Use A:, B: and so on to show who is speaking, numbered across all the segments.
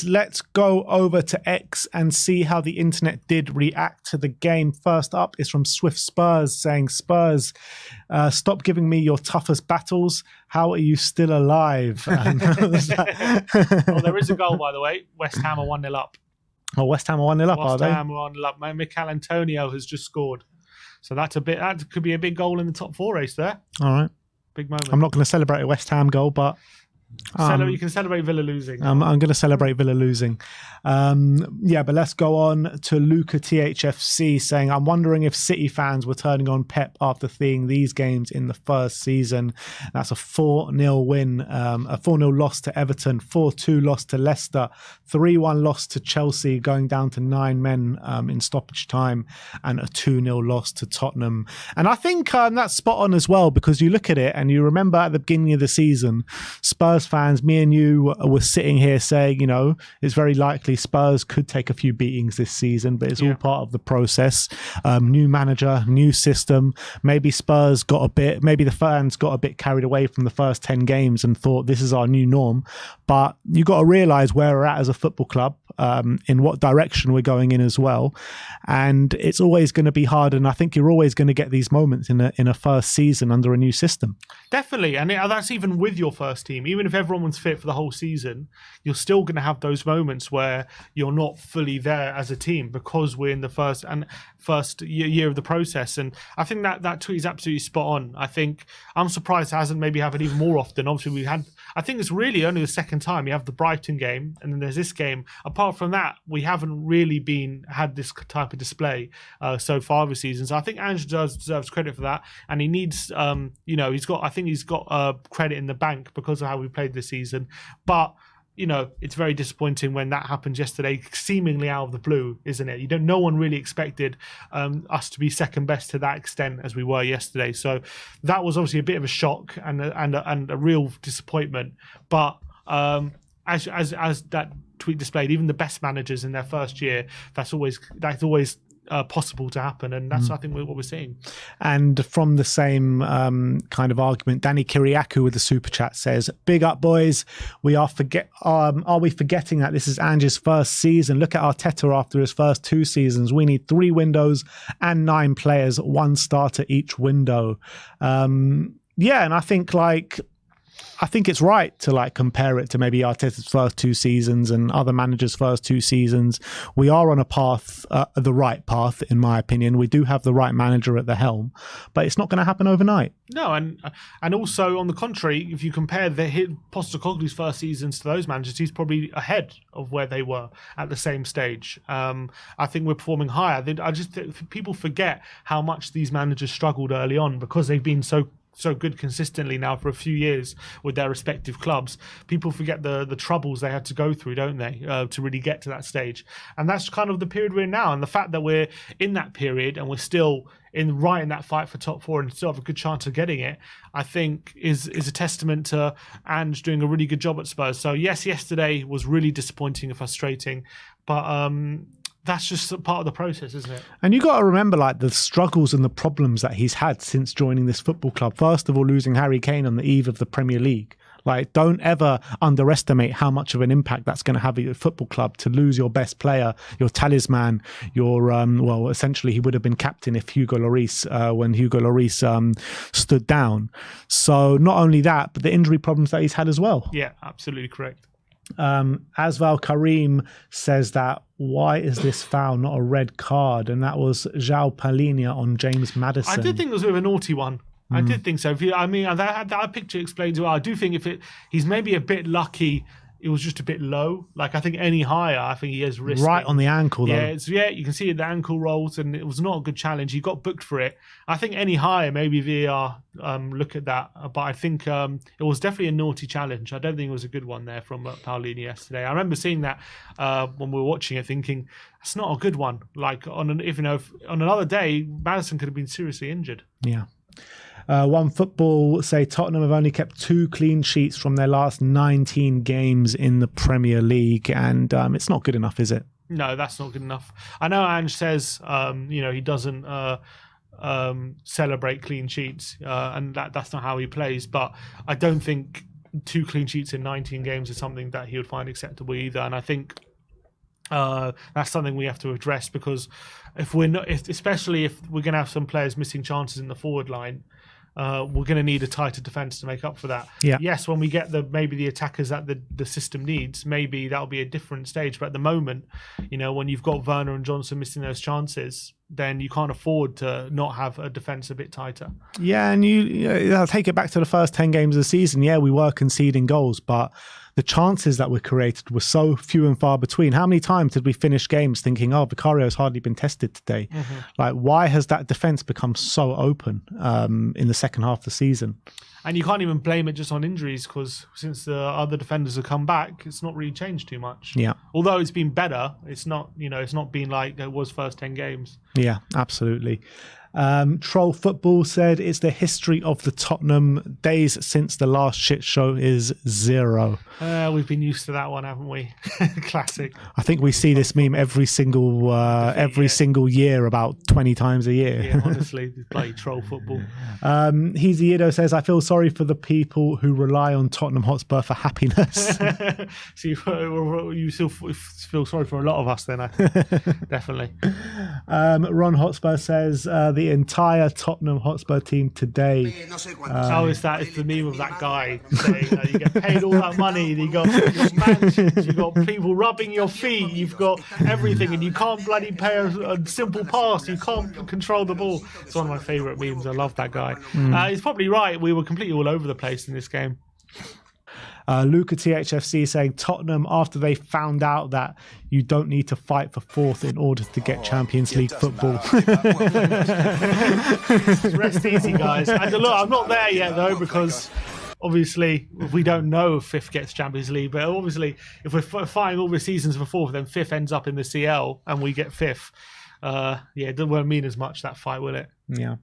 A: Let's go over to X and see how the internet did react to the game. First up is from Swift Spurs saying, Spurs, stop giving me your toughest battles. How are you still alive?
B: Well, there is a goal, by the way. West Ham are 1-0 up.
A: Oh, West Ham are 1-0 up, are they?
B: West Ham are 1-0 up. Mikel Antonio has just scored. So that could be a big goal in the top 4 race there.
A: All right.
B: Big moment.
A: I'm not going to celebrate a West Ham goal, but...
B: you can celebrate Villa losing.
A: I'm going to celebrate Villa losing. But let's go on to Luca THFC saying, I'm wondering if City fans were turning on Pep after seeing these games in the first season. That's a 4-0 win, a 4-0 loss to Everton, 4-2 loss to Leicester, 3-1 loss to Chelsea, going down to 9 men in stoppage time, and a 2-0 loss to Tottenham. And I think that's spot on as well, because you look at it and you remember at the beginning of the season, Spurs fans, me and you were sitting here saying, it's very likely Spurs could take a few beatings this season, but it's all part of the process. New manager, new system. Maybe the fans got a bit carried away from the first 10 games and thought this is our new norm. But you got to realize where we're at as a football club, in what direction we're going in as well. And it's always going to be hard. And I think you're always going to get these moments in a first season under a new system.
B: Definitely. And that's even with your first team. Even if everyone's fit for the whole season, you're still going to have those moments where you're not fully there as a team because we're in the first year of the process. And I think that tweet is absolutely spot on. I think I'm surprised it hasn't maybe happened even more often. Obviously, I think it's really only the second time. You have the Brighton game and then there's this game. Apart from that, we haven't really had this type of display so far this season. So I think Ange deserves credit for that. And he needs, he's got credit in the bank because of how we played this season. But it's very disappointing when that happens yesterday, seemingly out of the blue, isn't it? No one really expected us to be second best to that extent as we were yesterday. So that was obviously a bit of a shock and a real disappointment. But as that tweet displayed, even the best managers in their first year, that's always possible to happen, and that's I think what we're seeing.
A: And from the same kind of argument, Danny Kiriakou with the super chat says, "Big up, boys. Are we forgetting that this is Ange's first season? Look at Arteta after his first 2 seasons. We need 3 windows and 9 players, 1 starter each window." And I think it's right to compare it to maybe Arteta's first 2 seasons and other managers' first 2 seasons. We are on a path, the right path, in my opinion. We do have the right manager at the helm, but it's not going to happen overnight.
B: No, and also on the contrary, if you compare Postecoglou's first seasons to those managers, he's probably ahead of where they were at the same stage. I think we're performing higher. I just think people forget how much these managers struggled early on because they've been so good consistently now for a few years with their respective clubs. People forget the troubles they had to go through, don't they, to really get to that stage. And that's kind of the period we're in now. And the fact that we're in that period and we're still in that fight for top 4 and still have a good chance of getting it, I think is a testament to Ange doing a really good job at Spurs. So yes, yesterday was really disappointing and frustrating, but that's just part of the process, isn't it?
A: And you got to remember the struggles and the problems that he's had since joining this football club. First of all, losing Harry Kane on the eve of the Premier League. Don't ever underestimate how much of an impact that's going to have at your football club to lose your best player, your talisman, essentially he would have been captain if Hugo Lloris, when Hugo Lloris stood down. So not only that, but the injury problems that he's had as well.
B: Yeah, absolutely correct.
A: Asval Karim says that, why is this foul not a red card? And that was João Palhinha on James Maddison.
B: I did think it was a bit of a naughty one. I did think so. That picture explains it well. I do think he's maybe a bit lucky. It was just a bit low. I think any higher, I think he has risked
A: right on the ankle, though.
B: You can see the ankle rolls, and it was not a good challenge. He got booked for it. I think any higher, maybe VAR look at that. But I think it was definitely a naughty challenge. I don't think it was a good one there from Paulini yesterday. I remember seeing that when we were watching it, thinking it's not a good one. On another day, Maddison could have been seriously injured.
A: Yeah. One Football say Tottenham have only kept 2 clean sheets from their last 19 games in the Premier League, and it's not good enough, is it?
B: No, that's not good enough. I know Ange says, he doesn't celebrate clean sheets, and that's not how he plays. But I don't think 2 clean sheets in 19 games is something that he would find acceptable either. And I think that's something we have to address, because especially if we're going to have some players missing chances in the forward line, we're going to need a tighter defence to make up for that.
A: Yeah.
B: Yes, when we get maybe the attackers that the system needs, maybe that'll be a different stage. But at the moment, when you've got Werner and Johnson missing those chances, then you can't afford to not have a defence a bit tighter.
A: Yeah, and I'll take it back to the first 10 games of the season. Yeah, we were conceding goals, but the chances that were created were so few and far between. How many times did we finish games thinking, Vicario has hardly been tested today? Mm-hmm. Like, why has that defence become so open in the second half of the season?
B: And you can't even blame it just on injuries, because since the other defenders have come back, it's not really changed too much.
A: Yeah.
B: Although it's been better, it's not been like it was first 10 games.
A: Yeah, absolutely. Troll Football said it's the history of the Tottenham. Days since the last shit show is 0.
B: We've been used to that one, haven't we? Classic.
A: I think we see this meme every single year, about 20 times a year.
B: Yeah, honestly, bloody Troll Football.
A: He's the Ido says, I feel sorry for the people who rely on Tottenham Hotspur for happiness.
B: So you still feel sorry for a lot of us then, definitely.
A: Ron Hotspur says, the entire Tottenham Hotspur team today.
B: Is that? It's the meme of that guy saying you get paid all that money, you got mansions, you got people rubbing your feet, you've got everything, and you can't bloody pay a simple pass, you can't control the ball. It's one of my favourite memes. I love that guy. He's probably right. We were completely all over the place in this game.
A: Luca THFC saying Tottenham, after they found out that you don't need to fight for 4th in order to get Champions League football.
B: Rest easy, guys. And look, I'm not there yet though, because obviously we don't know if 5th gets Champions League, but obviously if we're fighting all the seasons for 4th, then 5th ends up in the CL and we get 5th. It won't mean as much, that fight, will it?
A: Yeah.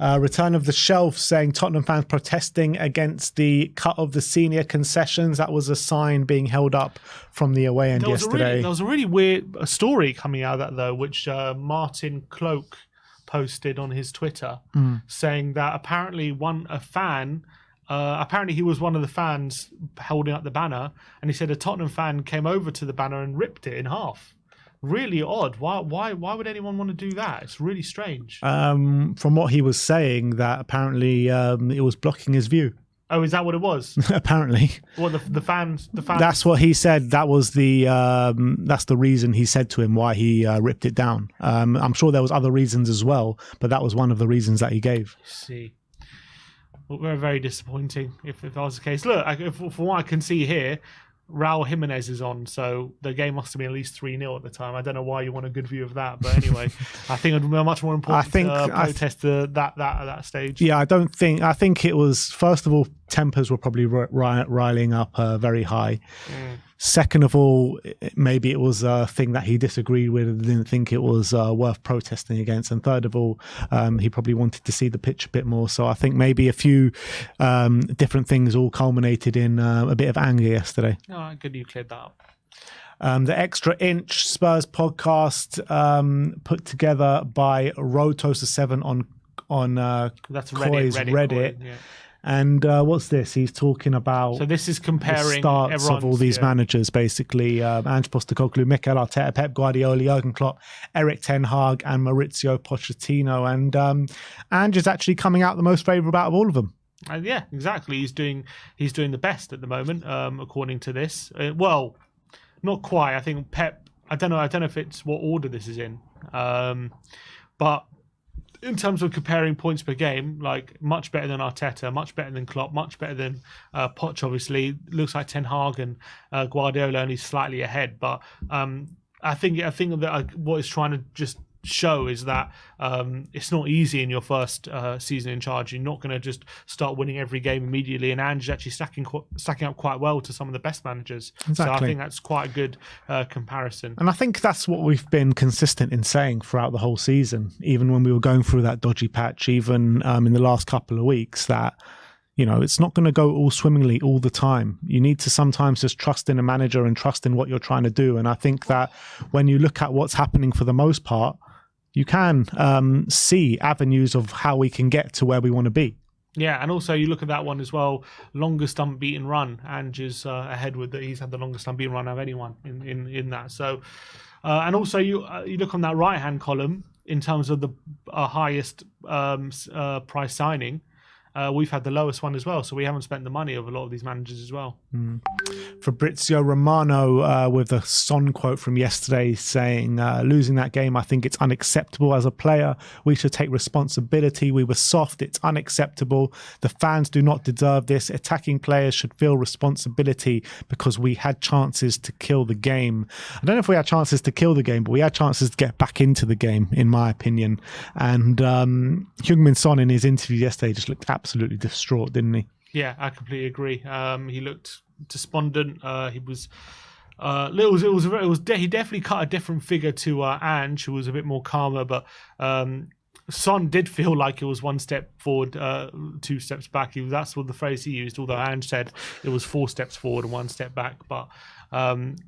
A: Return of the Shelf saying Tottenham fans protesting against the cut of the senior concessions. That was a sign being held up from the away end yesterday.
B: There was a really weird story coming out of that though, which Martin Cloak posted on his Twitter, saying that apparently apparently he was one of the fans holding up the banner, and he said a Tottenham fan came over to the banner and ripped it in half. Really odd. Why would anyone want to do that? It's really strange.
A: From what he was saying, that apparently it was blocking his view.
B: Oh, is that what it was?
A: Apparently.
B: Well, the fans.
A: That's what he said. That was that's the reason he said to him why he ripped it down. I'm sure there was other reasons as well, but that was one of the reasons that he gave.
B: See. Well, very disappointing if that was the case. Look, from what I can see here, Raul Jimenez is on, so the game must have been at least 3-0 at the time. I don't know why you want a good view of that, but anyway, I think it would be much more important to protest that at that stage. Yeah,
A: I think it was, first of all, tempers were probably riling up very high. Second of all, maybe it was a thing that he disagreed with and didn't think it was worth protesting against. And third of all, he probably wanted to see the pitch a bit more. So I think maybe a few different things all culminated in a bit of anger yesterday.
B: Oh, good you cleared that up.
A: The Extra Inch Spurs podcast put together by Roadtoaster7 on
B: that's
A: Reddit. Yeah. And what's this? He's talking about.
B: So this is comparing
A: the starts of all these managers, basically. Ange Postecoglou, Mikel Arteta, Pep Guardiola, Jurgen Klopp, Eric Ten Hag, and Maurizio Pochettino. And Ange is actually coming out the most favourable out of all of them.
B: Yeah, exactly. He's doing the best at the moment, according to this. Well, not quite. I think Pep. I don't know if it's what order this is in, but. In terms of comparing points per game, like much better than Arteta, much better than Klopp, much better than Poch, obviously. Looks like Ten Hag and Guardiola only slightly ahead. But I think that what it's trying to just show is that it's not easy in your first season in charge. You're not going to just start winning every game immediately, and Ange is actually stacking up quite well to some of the best managers. Exactly. So I think that's quite a good comparison. And
A: I think that's what we've been consistent in saying throughout the whole season, even when we were going through that dodgy patch, even in the last couple of weeks, that it's not going to go all swimmingly all the time. You need to sometimes just trust in a manager and trust in what you're trying to do. And I think that when you look at what's happening for the most part, you can see avenues of how we can get to where we want to be.
B: Yeah, and also you look at that one as well, longest unbeaten run. Ange is ahead with that. He's had the longest unbeaten run of anyone in that. So, and also you look on that right hand column in terms of the highest price signing. We've had the lowest one as well, so we haven't spent the money of a lot of these managers as well.
A: Fabrizio Romano with a Son quote from yesterday saying, losing that game, I think it's unacceptable as a player. We should take responsibility. We were soft. It's unacceptable. The fans do not deserve this. Attacking players should feel responsibility because we had chances to kill the game. I don't know if we had chances to kill the game, but we had chances to get back into the game, in my opinion. And Heung-min Son in his interview yesterday just looked absolutely distraught, didn't he?
B: Yeah, I completely agree. He looked despondent. He was. He definitely cut a different figure to Ange, who was a bit more calmer. But Son did feel like it was one step forward, 2 steps back. That's what the phrase he used. Although Ange said it was 4 steps forward and 1 step back. But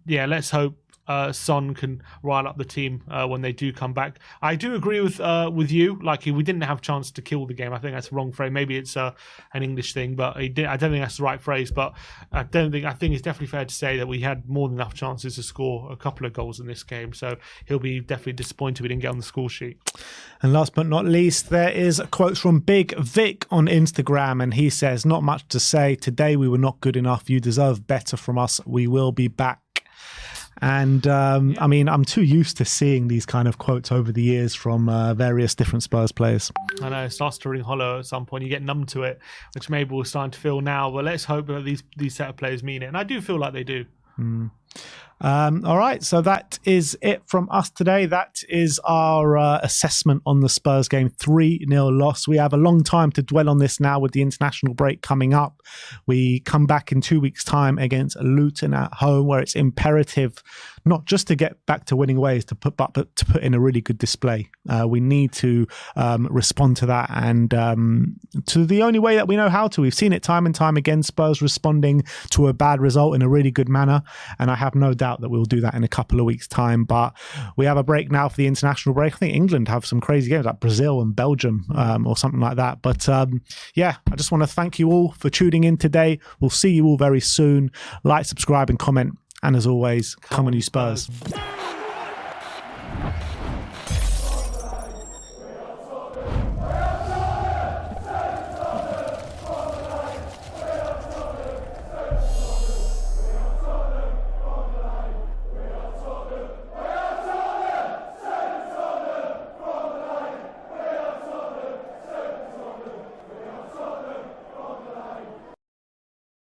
B: yeah, let's hope Son can rile up the team when they do come back. I do agree with you. Like, we didn't have a chance to kill the game. I think that's the wrong phrase. Maybe it's an English thing, but I don't think that's the right phrase. But I think it's definitely fair to say that we had more than enough chances to score a couple of goals in this game. So he'll be definitely disappointed we didn't get on the score sheet.
A: And last but not least, there is quotes from Big Vic on Instagram, and he says, "Not much to say. Today we were not good enough. You deserve better from us. We will be back." And I mean, I'm too used to seeing these kind of quotes over the years from various different Spurs players.
B: I know, it starts to ring hollow at some point. You get numb to it, which maybe we're starting to feel now. But let's hope that these set of players mean it. And I do feel like they do.
A: All right, so that is it from us today. That is our assessment on the Spurs game, 3-0 loss. We have a long time to dwell on this now with the international break coming up. We come back in 2 weeks' time against Luton at home, where it's imperative not just to get back to winning ways, but to put in a really good display. We need to respond to that, and to the only way that we know how to. We've seen it time and time again, Spurs responding to a bad result in a really good manner, and I have no doubt that we'll do that in a couple of weeks' time. But we have a break now for the international break. I think England have some crazy games like Brazil and Belgium or something like that. But yeah, I just want to thank you all for tuning in today. We'll see you all very soon. Like, subscribe and comment. And as always, come on you Spurs.